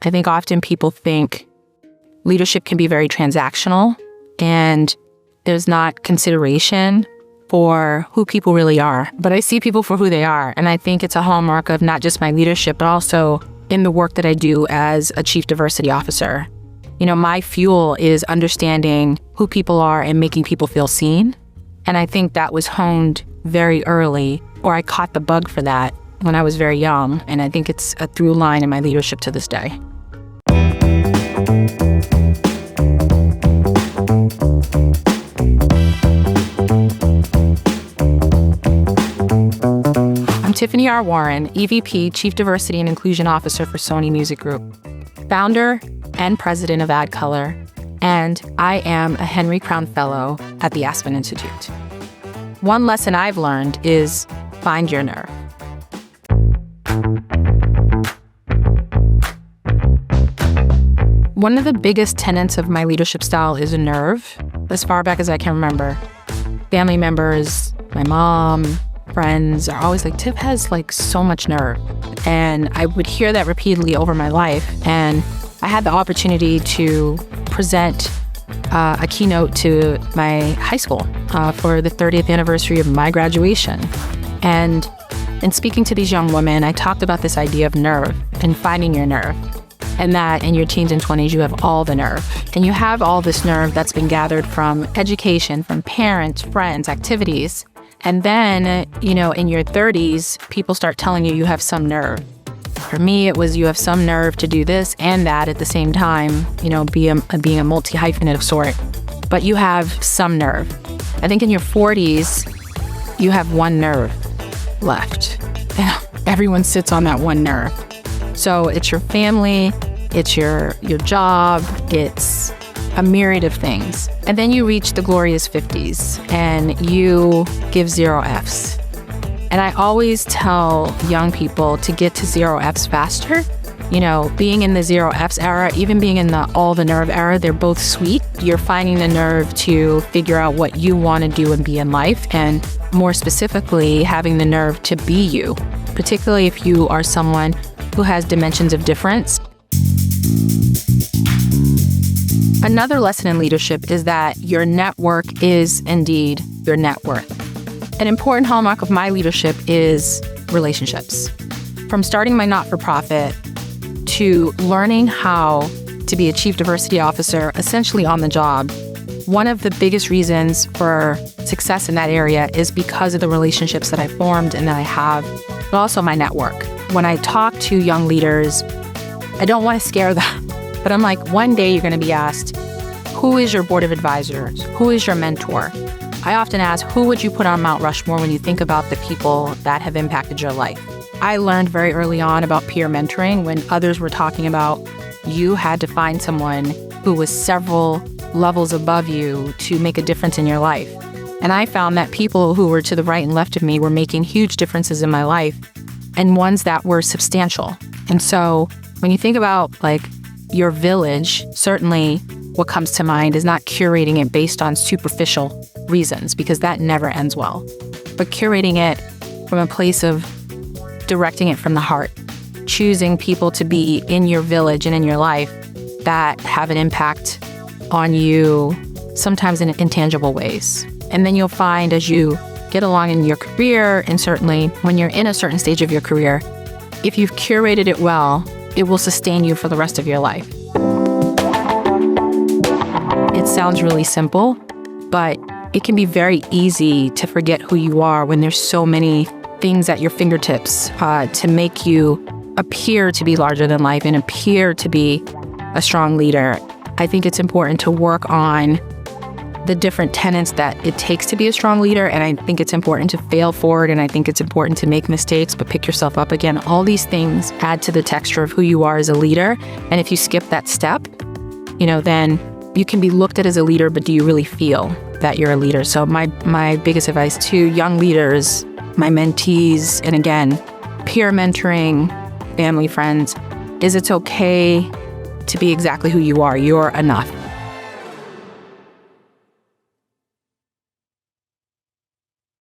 I think often people think leadership can be very transactional and there's not consideration for who people really are. But I see people for who they are. And I think it's a hallmark of not just my leadership, but also in the work that I do as a chief diversity officer. My fuel is understanding who people are and making people feel seen. And I think that was honed very early, or I caught the bug for that when I was very young. And I think it's a through line in my leadership to this day. I'm Tiffany R. Warren, EVP, Chief Diversity and Inclusion Officer for Sony Music Group, founder and president of ADCOLOR, and I am a Henry Crown Fellow at the Aspen Institute. One lesson I've learned is find your nerve. One of the biggest tenets of my leadership style is a nerve, as far back as I can remember. Family members, my mom, friends are always like, Tiff has so much nerve. And I would hear that repeatedly over my life. And I had the opportunity to present a keynote to my high school for the 30th anniversary of my graduation. And in speaking to these young women, I talked about this idea of nerve and finding your nerve. And that in your teens and 20s, you have all the nerve. And you have all this nerve that's been gathered from education, from parents, friends, activities. And then, in your 30s, people start telling you you have some nerve. For me, it was you have some nerve to do this and that at the same time, being a multi-hyphenate of sort. But you have some nerve. I think in your 40s, you have one nerve left. Everyone sits on that one nerve. So it's your family, it's your job, it's a myriad of things. And then you reach the glorious 50s and you give 0 Fs. And I always tell young people to get to 0 Fs faster. Being in the 0 Fs era, even being in the all the nerve era, they're both sweet. You're finding the nerve to figure out what you want to do and be in life. And more specifically, having the nerve to be you, particularly if you are someone who has dimensions of difference. Another lesson in leadership is that your network is indeed your net worth. An important hallmark of my leadership is relationships. From starting my not-for-profit to learning how to be a chief diversity officer, essentially on the job, one of the biggest reasons for success in that area is because of the relationships that I formed and that I have, but also my network. When I talk to young leaders, I don't want to scare them, but I'm like, one day you're going to be asked, who is your board of advisors? Who is your mentor? I often ask, who would you put on Mount Rushmore when you think about the people that have impacted your life? I learned very early on about peer mentoring when others were talking about you had to find someone who was several levels above you to make a difference in your life. And I found that people who were to the right and left of me were making huge differences in my life and ones that were substantial. And so when you think about your village, certainly what comes to mind is not curating it based on superficial reasons, because that never ends well, but curating it from a place of directing it from the heart, choosing people to be in your village and in your life that have an impact on you, sometimes in intangible ways. And then you'll find as you get along in your career, and certainly when you're in a certain stage of your career, if you've curated it well, it will sustain you for the rest of your life. It sounds really simple, but it can be very easy to forget who you are when there's so many things at your fingertips to make you appear to be larger than life and appear to be a strong leader. I think it's important to work on the different tenets that it takes to be a strong leader, and I think it's important to fail forward, and I think it's important to make mistakes but pick yourself up again. All these things add to the texture of who you are as a leader, and if you skip that step, then you can be looked at as a leader, but do you really feel that you're a leader? So my biggest advice to young leaders, my mentees, and again, peer mentoring, family, friends, is it's okay to be exactly who you are. You're enough.